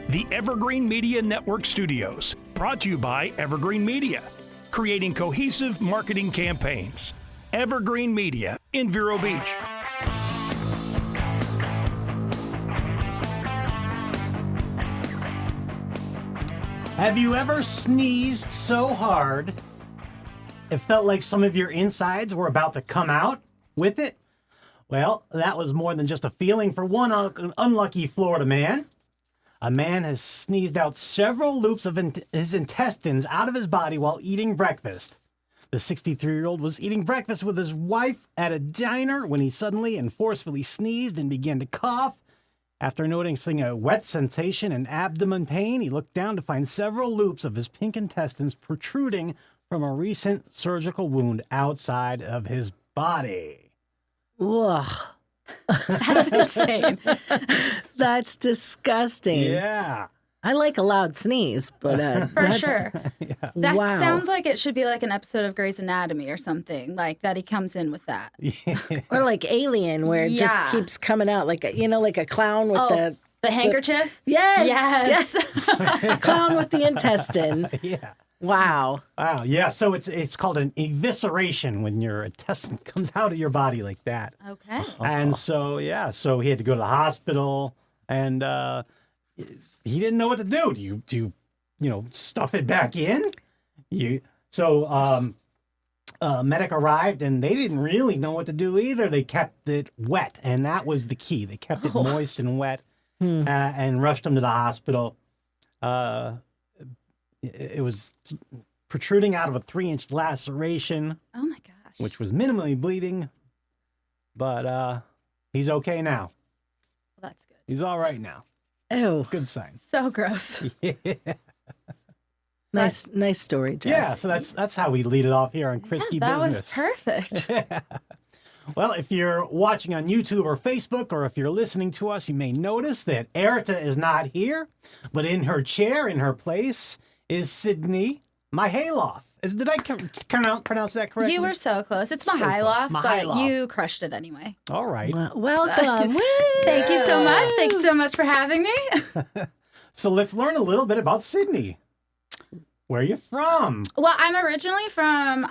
The Evergreen Media Network Studios, brought to you by Evergreen Media, creating cohesive marketing campaigns. Evergreen Media in Vero Beach. Have you ever sneezed so hard it felt like some of your insides were about to come out with it? Well, that was more than just a feeling for one unlucky Florida man. A man has sneezed out several loops of his intestines out of his body while eating breakfast. The 63-year-old was eating breakfast with his wife at a diner when he suddenly and forcefully sneezed and began to cough. After noticing a wet sensation and abdomen pain, he looked down to find several loops of his pink intestines protruding from a recent surgical wound outside of his body. Ugh. That's insane. That's disgusting. Yeah. I like a loud sneeze, but For sure. Yeah. That Wow. sounds like it should be like an episode of Grey's Anatomy or something, like that he comes in with that. or like Alien, where it Yeah. just keeps coming out like like a clown with the handkerchief? yes, Yes. clown with the intestine. Yeah. Wow. Wow. Yeah. So it's called an evisceration when your intestine comes out of your body like that. Okay. And so, yeah, so he had to go to the hospital and he didn't know what to do. Do you stuff it back in? Medic arrived and they didn't really know what to do either. They kept it wet, and that was the key. They kept it moist and wet and rushed him to the hospital. It was protruding out of a 3-inch laceration, Oh my gosh. which was minimally bleeding, but he's okay now. Well, that's good. He's all right now. Oh, Good sign. So gross. nice story, Jess. Yeah, so that's how we lead it off here on Kriske That Business. was perfect. Well, if you're watching on YouTube or Facebook, or if you're listening to us, you may notice that Erita is not here, but in her chair, in her place, is Sydney Mihailoff. Did I pronounce that correctly? You were so close. It's So close. Mihailoff, but Mihailoff. you crushed it anyway. All right. Welcome. Thank you so much. Thank you so much for having me. So let's learn a little bit about Sydney. Where are you from? Well, I'm originally from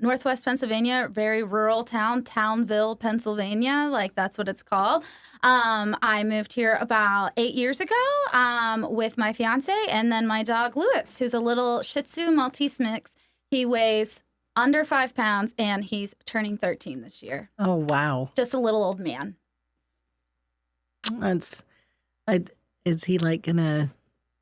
Northwest Pennsylvania, very rural town, Townville, Pennsylvania. Like, that's what it's called. I moved here about 8 years ago with my fiance and then my dog, Lewis, who's a little Shih Tzu Maltese mix. He weighs under 5 pounds, and he's turning 13 this year. Oh, wow. Just a little old man. Is he like gonna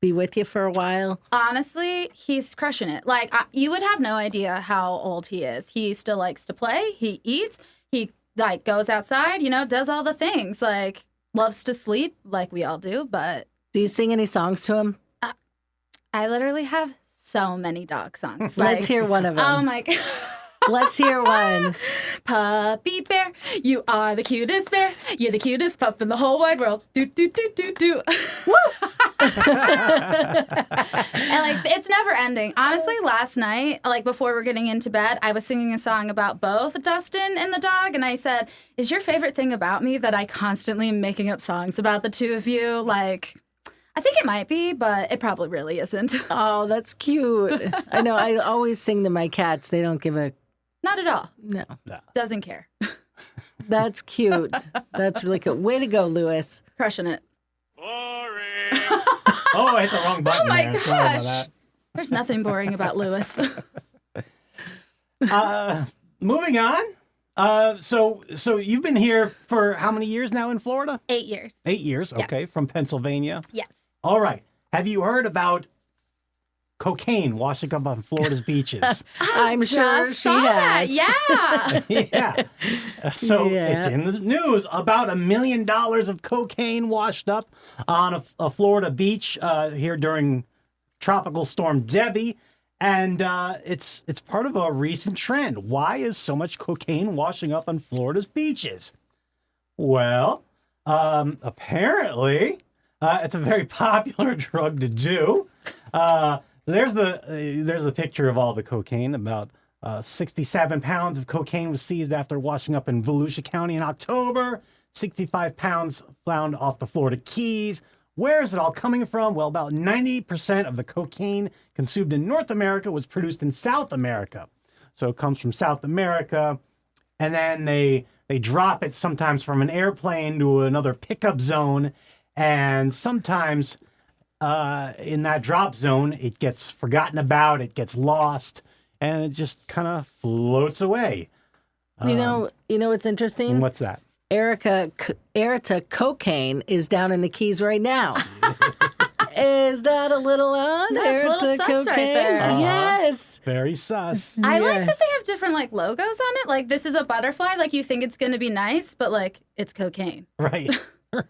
be with you for a while? Honestly, he's crushing it. Like, you would have no idea how old he is. He still likes to play. He eats. He goes outside, does all the things. Like, loves to sleep like we all do. But Do you sing any songs to him? I literally have so many dog songs. Let's hear one of them. Oh my God. Let's hear one. Puppy bear, you are the cutest bear. You're the cutest pup in the whole wide world. Do, do, do, do, do. And it's never ending. Honestly, last night, before we're getting into bed, I was singing a song about both Dustin and the dog, and I said, "Is your favorite thing about me that I constantly am making up songs about the two of you?" I think it might be, but it probably really isn't. Oh, that's cute. I know. I always sing to my cats. They don't give a Not at all. no. Doesn't care. That's cute. That's really good. Way to go, Lewis. Crushing it. Oh, I hit the wrong button. Oh my there. Sorry about gosh. There's nothing boring about Lewis. that. Moving on. So you've been here for how many years now in Florida? 8 years. 8 years. Yeah. Okay, from Pennsylvania. Yes. All right. Have you heard about cocaine washing up on Florida's beaches? I'm sure Just she saw that. has. Yeah. Yeah. So Yeah. it's in the news about $1 million of cocaine washed up on a Florida beach here during Tropical Storm Debbie. And it's part of a recent trend. Why is so much cocaine washing up on Florida's beaches? Well, apparently, it's a very popular drug to do. There's the picture of all the cocaine. About 67 pounds of cocaine was seized after washing up in Volusia County in October. 65 pounds found off the Florida Keys. Where is it all coming from? Well, about 90% of the cocaine consumed in North America was produced in South America. So it comes from South America, and then they drop it sometimes from an airplane to another pickup zone, and sometimes in that drop zone, it gets forgotten about, it gets lost, and it just kind of floats away. You know what's interesting? What's that? Erica Cocaine is down in the Keys right now. Is that a little odd? That's a little sus right there. Yes. Very sus. I like that they have different like logos on it. Like this is a butterfly. Like you think it's going to be nice, but like it's cocaine. Right.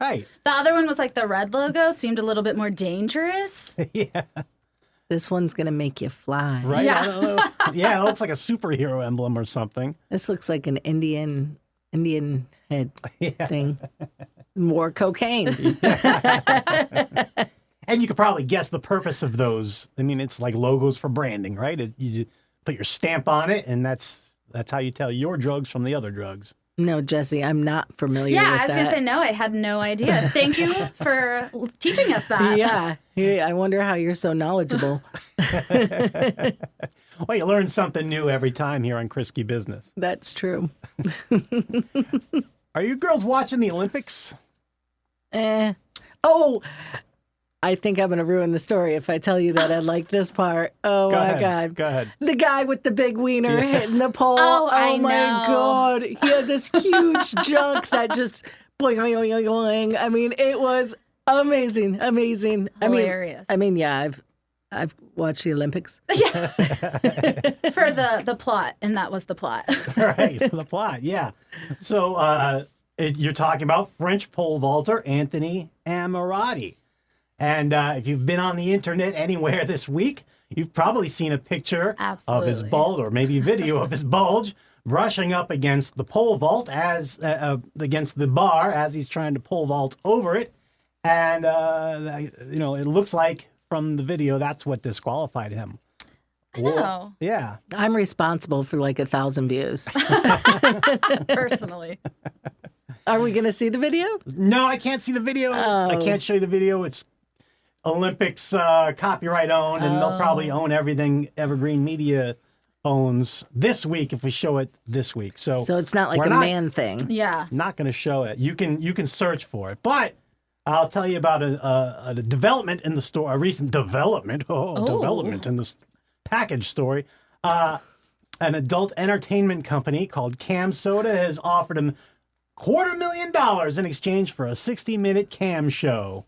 Right. The other one was like the red logo seemed a little bit more dangerous. Yeah. This one's going to make you fly. Right. Yeah. I don't know. Yeah, it looks like a superhero emblem or something. This looks like an Indian head Yeah. thing. More cocaine. And you could probably guess the purpose of those. I mean, it's like logos for branding, right? You put your stamp on it, and that's how you tell your drugs from the other drugs. No, Jesse, I'm not familiar Yeah, with I was that. going to say no. I had no idea. Thank you for teaching us that. Yeah. I wonder how you're so knowledgeable. Well, you learn something new every time here on Kriske Business. That's true. Are you girls watching the Olympics? Oh, I think I'm going to ruin the story if I tell you that I like this part. Oh, Go my ahead. God. Go ahead. The guy with the big wiener hitting the pole. Oh, I my know. God. He had this huge junk that just boing, boing, boing, boing. I mean, it was amazing. Amazing. Hilarious. I mean, yeah, I've watched the Olympics. For the plot, and that was the plot. Right, the plot, yeah. So you're talking about French pole vaulter Anthony Ammirati. And if you've been on the internet anywhere this week, you've probably seen a picture of his Absolutely. bulge, or maybe video of his bulge, brushing up against the pole vault against the bar as he's trying to pole vault over it. And, it looks like from the video, that's what disqualified him. I know, Yeah. I'm responsible for like 1,000 views. personally. Are we going to see the video? No, I can't see the video. I can't show you the video. It's Olympics copyright owned, and they'll probably own everything Evergreen Media owns this week if we show it this week. So So it's not like we're a not- man thing. Yeah. Not going to show it. You can search for it, but I'll tell you about a development in the store, a recent development. Development in this package story. An adult entertainment company called Cam Soda has offered him $250,000 in exchange for a 60-minute cam show.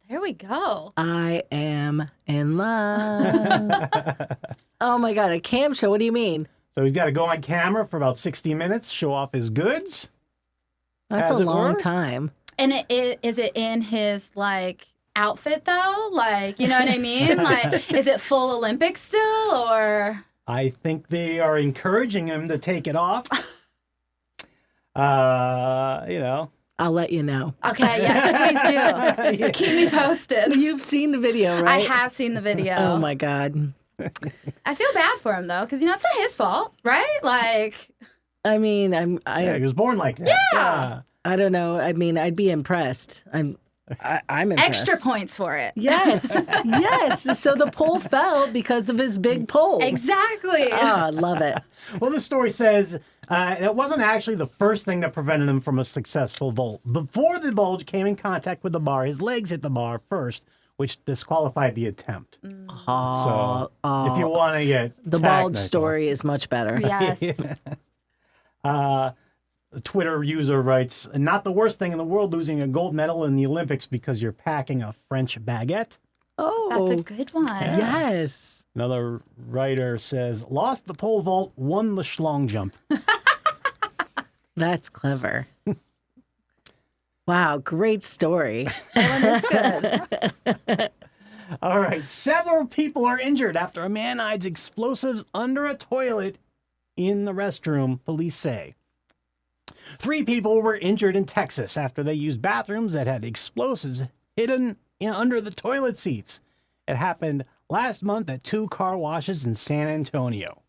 There we go. I am in love. Oh my God, a cam show. What do you mean? So he's got to go on camera for about 60 minutes, show off his goods. That's As a it long were? time. And is it in his like outfit though? Like, you know what I mean? Like, is it full Olympic still or? I think they are encouraging him to take it off. I'll let you know. Okay, yes, please do. Yeah. Keep me posted. You've seen the video, I right? have seen the video. Oh my God. I feel bad for him though, because it's not his fault, right? Like, I mean, Yeah, he was born like that. Yeah. I don't know. I mean, I'd be impressed. I'm impressed. extra points for it. Yes, yes. So the pole fell because of his big pole. Exactly. Oh, I love it. Well, the story says it wasn't actually the first thing that prevented him from a successful vault. Before the bulge came in contact with the bar, his legs hit the bar first, which disqualified the attempt. So if you want to get The bulge technical. story is much better. Yes. A Twitter user writes, not the worst thing in the world losing a gold medal in the Olympics because you're packing a French baguette. Oh, That's a good one. yes. Another writer says, lost the pole vault, won the schlong jump. That's clever. Wow, great story. That one is good. All right. Several people are injured after a man hides explosives under a toilet in the restroom, police say. 3 people were injured in Texas after they used bathrooms that had explosives hidden under the toilet seats. It happened last month at 2 car washes in San Antonio.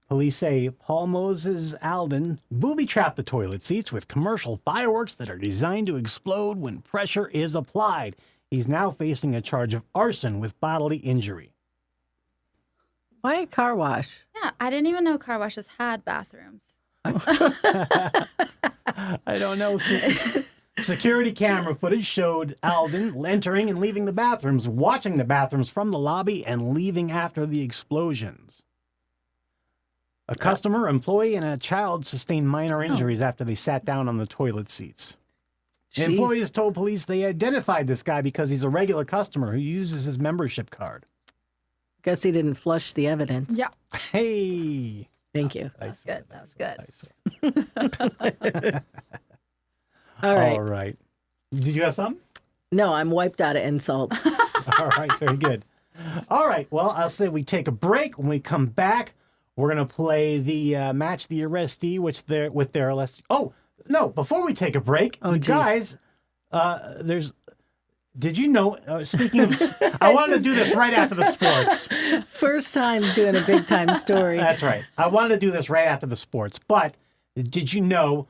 Police say Paul Moses Alden booby-trapped the toilet seats with commercial fireworks that are designed to explode when pressure is applied. He's now facing a charge of arson with bodily injury. Why a car wash? Yeah, I didn't even know car washes had bathrooms. I don't know. Security camera footage showed Alden entering and leaving the bathrooms, watching the bathrooms from the lobby, and leaving after the explosions. A customer, employee, and a child sustained minor injuries after they sat down on the toilet seats. Jeez. Employees told police they identified this guy because he's a regular customer who uses his membership card. Guess he didn't flush the evidence. Yeah, Hey! Thank you. that's good. That was good. All right. All right. Did you have something? No, I'm wiped out of insults. All right, very good. All right, well, I'll say we take a break. When we come back, we're going to play the Match the Arrestee, with their less. Oh, no, before we take a break, Oh, you geez. guys, did you know, speaking of, I wanted to do this right after the sports. First time doing a big time story. That's right. I wanted to do this right after the sports, but did you know,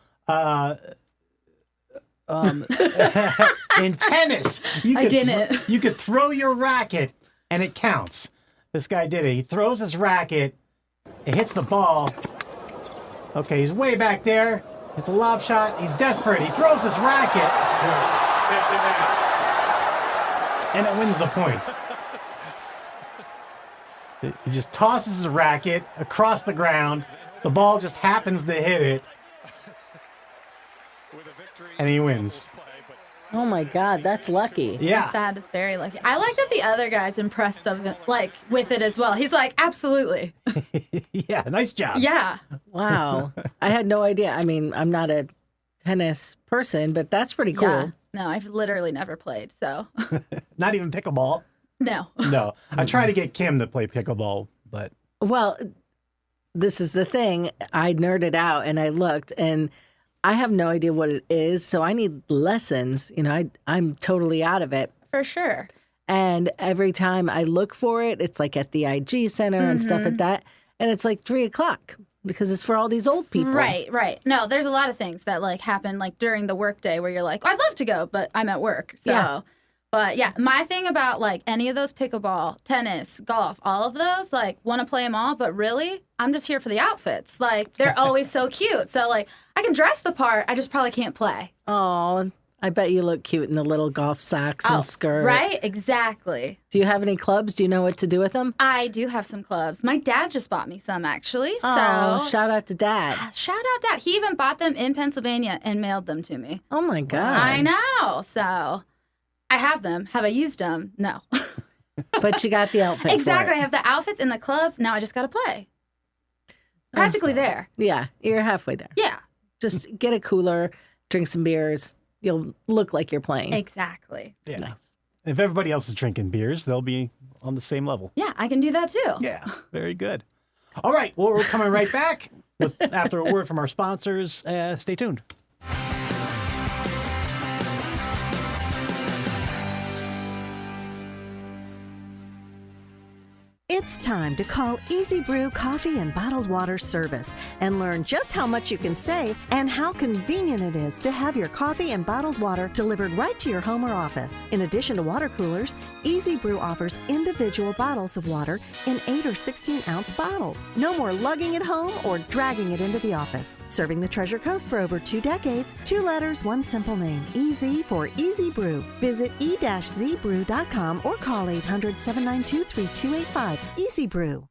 in tennis, you could throw your racket and it counts. This guy did it. He throws his racket, it hits the ball. Okay, he's way back there. It's a lob shot. He's desperate. He throws his racket, and it wins the point. He just tosses his racket across the ground. The ball just happens to hit it, and he wins. Oh my God, that's lucky. Yeah. That is very lucky. I like that the other guy's impressed with it as well. He's like, absolutely. Yeah, nice job. Yeah. Wow. I had no idea. I mean, I'm not a tennis person, but that's pretty cool. Yeah. No, I've literally never played, so Not even pickleball. no. No. I tried to get Kim to play pickleball, but Well, this is the thing. I nerded out and I looked, and I have no idea what it is, so I need lessons. You know, I'm totally out of it. For sure. And every time I look for it, it's like at the IG Center and stuff like that. And it's like 3:00 because it's for all these old people. Right. No, there's a lot of things that like happen like during the workday where you're like, I'd love to go, but I'm at work. So, Yeah. But yeah, my thing about like any of those pickleball, tennis, golf, all of those, like want to play them all, but really, I'm just here for the outfits. Like they're always so cute. So like I can dress the part, I just probably can't play. Oh, I bet you look cute in the little golf socks and skirt. Right? Exactly. Do you have any clubs? Do you know what to do with them? I do have some clubs. My dad just bought me some actually. Oh, So shout out to Dad. shout out Dad. He even bought them in Pennsylvania and mailed them to me. Oh my God. I know. So I have them. Have I used them? No. But you got the outfit. Exactly. For I it. have the outfits and the clubs. Now I just got to play. Practically there. Yeah, you're halfway there. Yeah. Just get a cooler, drink some beers. You'll look like you're playing. Exactly. yeah. Nice. If everybody else is drinking beers, they'll be on the same level. Yeah, I can do that too. Yeah, very good. All right, well, we're coming right back after a word from our sponsors. Stay tuned. It's time to call Easy Brew Coffee and Bottled Water Service and learn just how much you can save and how convenient it is to have your coffee and bottled water delivered right to your home or office. In addition to water coolers, Easy Brew offers individual bottles of water in 8 or 16-ounce bottles. No more lugging it home or dragging it into the office. Serving the Treasure Coast for over 2 decades, 2 letters, 1 simple name. Easy for Easy Brew. Visit e-zbrew.com or call 800-792-3285. Easy Brew.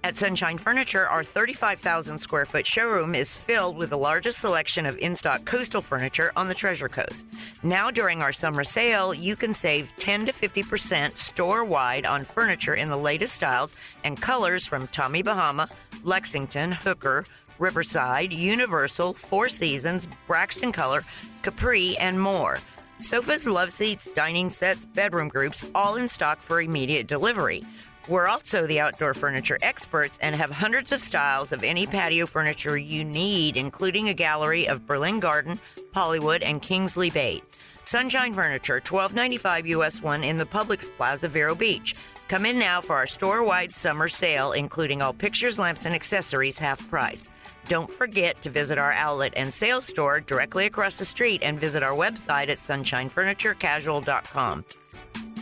At Sunshine Furniture, our 35,000 square foot showroom is filled with the largest selection of in-stock coastal furniture on the Treasure Coast. Now during our summer sale, you can save 10 to 50% store-wide on furniture in the latest styles and colors from Tommy Bahama, Lexington, Hooker, Riverside, Universal, Four Seasons, Braxton Color, Capri, and more. Sofas, love seats, dining sets, bedroom groups, all in stock for immediate delivery. We're also the outdoor furniture experts and have hundreds of styles of any patio furniture you need, including a gallery of Berlin Garden, Hollywood, and Kingsley Bait. Sunshine Furniture, 1295 US 1 in the Publix Plaza, Vero Beach. Come in now for our store-wide summer sale, including all pictures, lamps, and accessories half price. Don't forget to visit our outlet and sales store directly across the street and visit our website at sunshine-furniture-casual.com.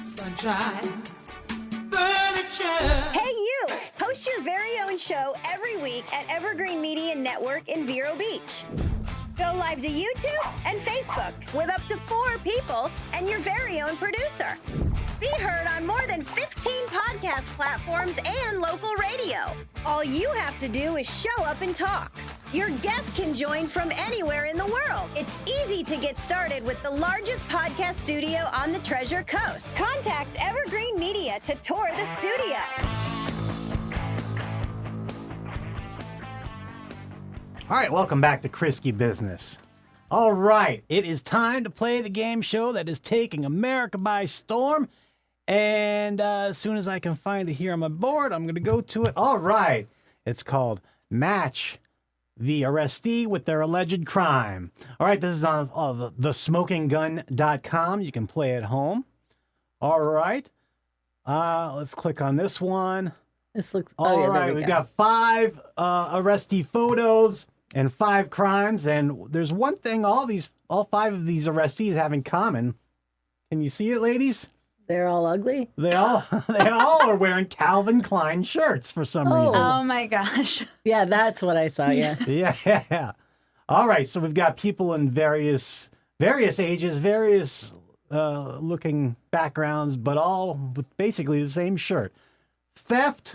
Sunshine Furniture. Hey, you! Host your very own show every week at Evergreen Media Network in Vero Beach. Go live to YouTube and Facebook with up to 4 people and your very own producer. Be heard on more than 15 podcast platforms and local radio. All you have to do is show up and talk. Your guests can join from anywhere in the world. It's easy to get started with the largest podcast studio on the Treasure Coast. Contact Evergreen Media to tour the studio. All right, welcome back to Kriske Business. All right, it is time to play the game show that is taking America by storm. And as soon as I can find it here on my board, I'm going to go to it. All right, it's called Match the Arrestee with Their Alleged Crime. All right, this is on thesmokinggun.com. You can play at home. All right, let's click on this one. This looks. All right, we've got 5 arrestee photos and 5 crimes, and there's one thing all 5 of these arrestees have in common. Can you see it, ladies? They're all ugly. They all are wearing Calvin Klein shirts for some reason. Oh my gosh. Yeah, that's what I saw. Yeah. Yeah. All right, so we've got people in various ages, various looking backgrounds, but all with basically the same shirt. Theft,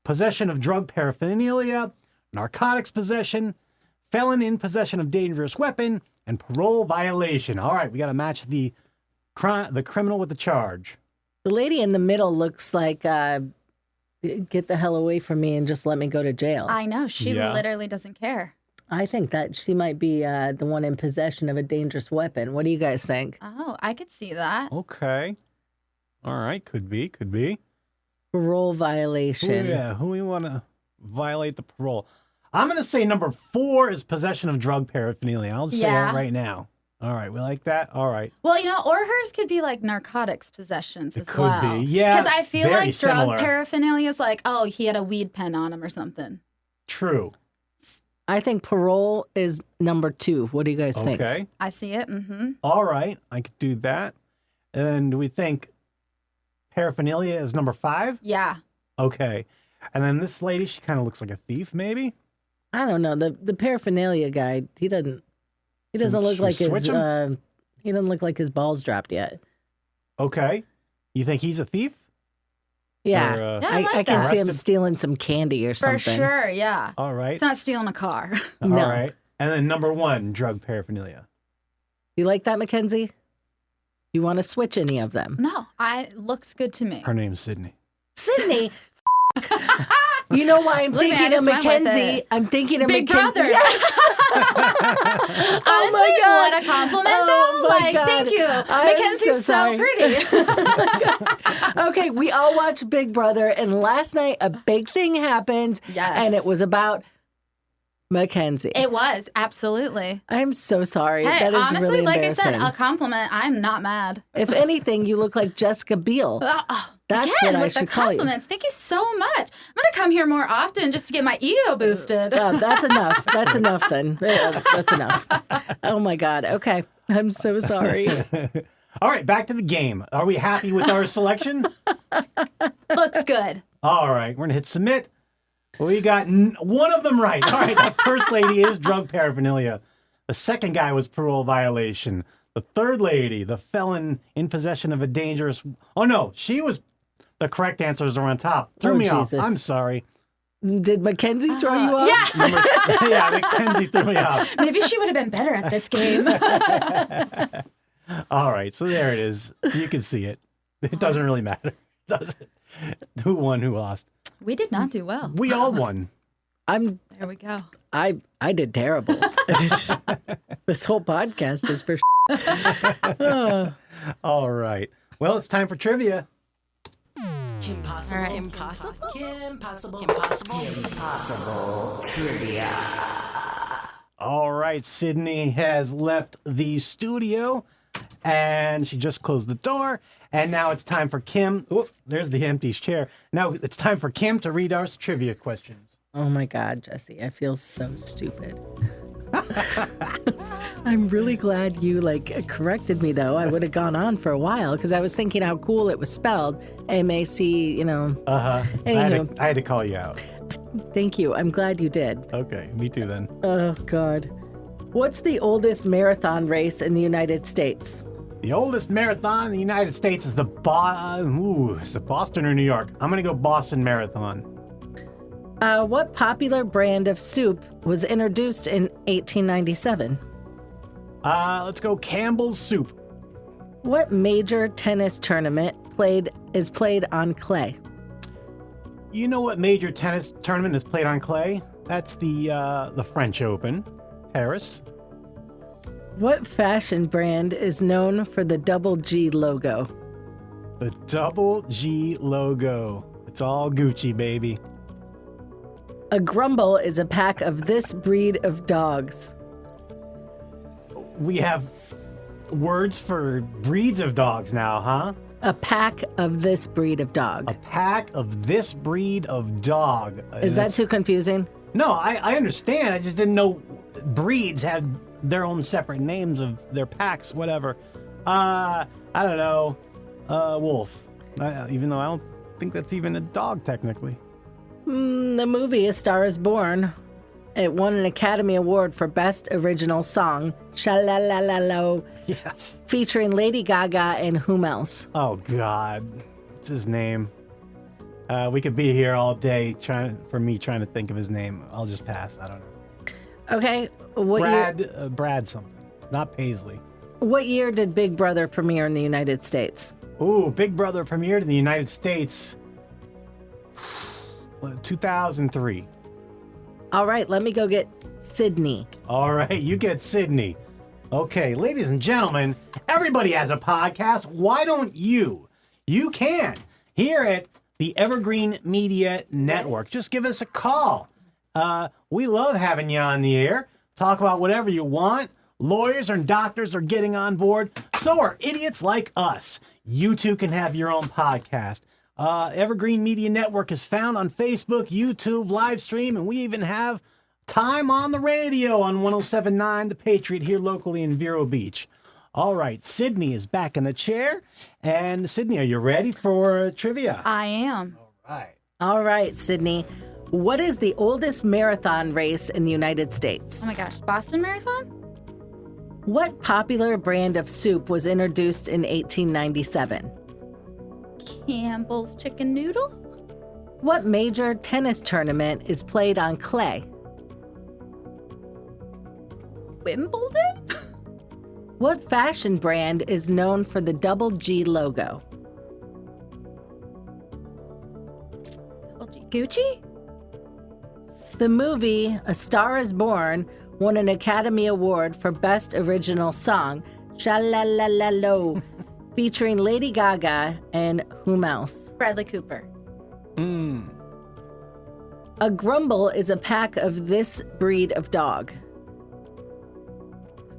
possession of drug paraphernalia, narcotics possession, felon in possession of dangerous weapon, and parole violation. All right, we got to match the criminal with the charge. The lady in the middle looks like, get the hell away from me and just let me go to jail. I know. She Yeah. literally doesn't care. I think that she might be the one in possession of a dangerous weapon. What do you guys think? Oh, I could see that. Okay. All right, could be. Parole violation. Who we want to violate the parole? I'm going to say number 4 is possession of drug paraphernalia. I'll say that right now. All right, we like that? All right. Well, or hers could be like narcotics possessions as well. It could be, yeah. Because I feel very like similar. drug paraphernalia is like, oh, he had a weed pen on him or something. True. I think parole is number 2. What do you guys think? Okay. I see it. Mm-hmm. All right, I could do that. And do we think paraphernalia is number 5? Yeah. Okay. And then this lady, she kind of looks like a thief, maybe? I don't know. The paraphernalia guy, he doesn't look should we like his switch him? he doesn't look like his balls dropped yet. Okay. You think he's a thief? Yeah. Or, Yeah, I like I can that. see him Arrested? stealing some candy or For something. sure, yeah. All right. It's not stealing a car. All No. right. And then number 1, drug paraphernalia. You like that, Mackenzie? You want to switch any of them? No, looks good to me. Her name's Sydney. Sydney. You know why I'm Look, man, I thinking of just went with Mackenzie? it. I'm thinking of Big Mackenzie. brother. Yes. Honestly, my God. what a compliment, Oh, though. my Like, God. thank you. I'm Mackenzie's so sorry. pretty. Okay, we all watched Big Brother, and last night a big thing happened. Yes. And it was about Mackenzie. It was, absolutely. I'm so sorry. Hey, that is honestly, really like I embarrassing. said, a compliment. I'm not mad. If anything, you look like Jessica Biel. That's Again, what I with the should call you. compliments. Thank you so much. I'm going to come here more often just to get my ego boosted. That's enough. That's enough then. That's enough. Oh my God. Okay. I'm so sorry. All right, back to the game. Are we happy with our selection? Looks good. All right, we're going to hit submit. We got one of them right. All right, the first lady is drug paraphernalia. The second guy was parole violation. The third lady, the felon in possession of a dangerous... Oh, no, she was... The correct answers are on top. Threw Oh, me off. Jesus. I'm sorry. Did Mackenzie throw you off? Yeah. Yeah, Mackenzie threw me off. Maybe she would have been better at this game. All right, so there it is. You can see it. It doesn't really matter, does it? Who won, who lost? We did not do well. We all won. There we go. I did terrible. This whole podcast is for All right. Well, it's time for trivia. Kimpossible. All right. Impossible. Kimpossible. All right, Sydney has left the studio. And she just closed the door. And now it's time for Kim. Oh, there's the empty chair. Now it's time for Kim to read our trivia questions. Oh my God, Jesse, I feel so stupid. I'm really glad you corrected me though. I would have gone on for a while because I was thinking how cool it was spelled. MAC, Anywho, I had to call you out. Thank you. I'm glad you did. Okay, me too then. Oh God. What's the oldest marathon race in the United States? The oldest marathon in the United States is is it Boston or New York? I'm going to go Boston Marathon. What popular brand of soup was introduced in 1897? Let's go Campbell's Soup. What major tennis tournament is played on clay? You know what major tennis tournament is played on clay? That's the French Open, Paris. What fashion brand is known for the double G logo? The double G logo. It's all Gucci, baby. A grumble is a pack of this breed of dogs. We have words for breeds of dogs now, huh? A pack of this breed of dog. A pack of this breed of dog. Is that too confusing? No, I understand. I just didn't know breeds had their own separate names of their packs, whatever. I don't know. Wolf. Even though I don't think that's even a dog, technically. The movie A Star is Born. It won an Academy Award for Best Original Song. Sha-la-la-la-lo. Yes. Featuring Lady Gaga and whom else? Oh, God. What's his name? We could be here all day trying to think of his name. I'll just pass. I don't know. Okay. Brad something. Not Paisley. What year did Big Brother premiere in the United States? Ooh, Big Brother premiered in the United States. 2003. All right, let me go get Sydney. All right, you get Sydney. Okay, ladies and gentlemen, everybody has a podcast. Why don't you? You can. Here at the Evergreen Media Network. Just give us a call. We love having you on the air. Talk about whatever you want. Lawyers and doctors are getting on board. So are idiots like us. You too can have your own podcast. Evergreen Media Network is found on Facebook, YouTube, live stream, and we even have time on the radio on 107.9 The Patriot here locally in Vero Beach. All right, Sydney is back in the chair. And Sydney, are you ready for trivia? I am. All right, Sydney. What is the oldest marathon race in the United States? Oh my gosh, Boston Marathon? What popular brand of soup was introduced in 1897? Campbell's Chicken Noodle? What major tennis tournament is played on clay? Wimbledon? What fashion brand is known for the double G logo? Gucci? The movie A Star is Born won an Academy Award for Best Original Song, Sha-la-la-la-lo, featuring Lady Gaga and whom else? Bradley Cooper. A grumble is a pack of this breed of dog.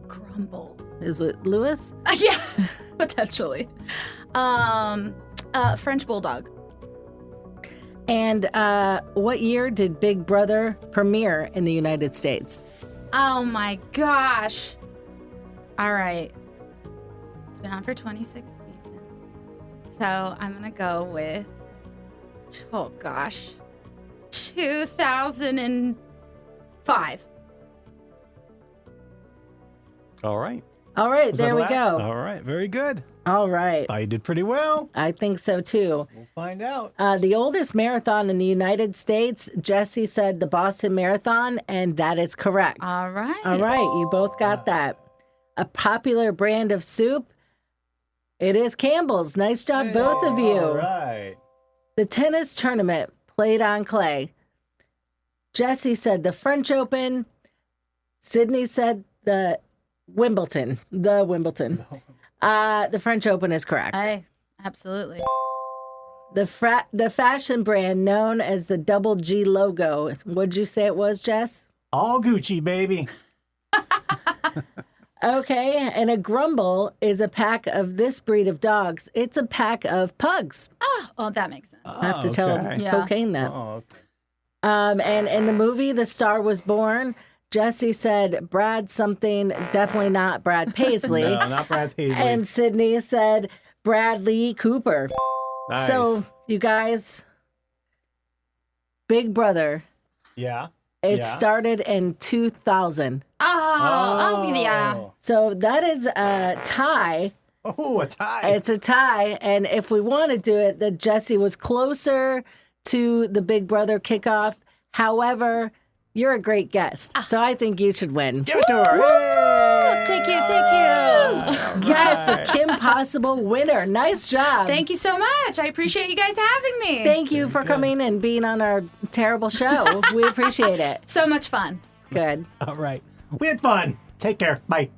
Grumble. Is it Lewis? Yeah, potentially. French Bulldog. And what year did Big Brother premiere in the United States? Oh my gosh. All right. It's been on for 26 seasons. So I'm going to go with, 2005. All right. All right, Was that there we allowed? go. All right, very good. All right. I did pretty well. I think so too. We'll find out. The oldest marathon in the United States, Jesse said the Boston Marathon, and that is correct. All right. All right, you both got that. A popular brand of soup, it is Campbell's. Nice job, both of you. All right. The tennis tournament played on clay. Jesse said the French Open. Sydney said the Wimbledon. The French Open is correct. Absolutely. The fashion brand known as the double G logo. What'd you say it was, Jess? All Gucci, baby. Okay, and a grumble is a pack of this breed of dogs. It's a pack of pugs. Oh, that makes sense. I have to tell okay. Yeah. Cocaine that. Oh, And in the movie The Star Was Born, Jesse said Brad something, definitely not Brad Paisley. no, not Brad Paisley. And Sydney said Bradley Cooper. Nice. So, you guys, Big Brother, yeah. it Yeah. started in 2000. Oh, yeah. So that is a tie. Oh, a tie. It's a tie. And if we want to do it, that Jesse was closer to the Big Brother kickoff. However, you're a great guest. So I think you should win. Give it to her. Thank you. Yes, a Kimpossible winner. Nice job. Thank you so much. I appreciate you guys having me. Thank you for coming and being on our terrible show. We appreciate it. So much fun. Good. All right. We had fun. Take care. Bye.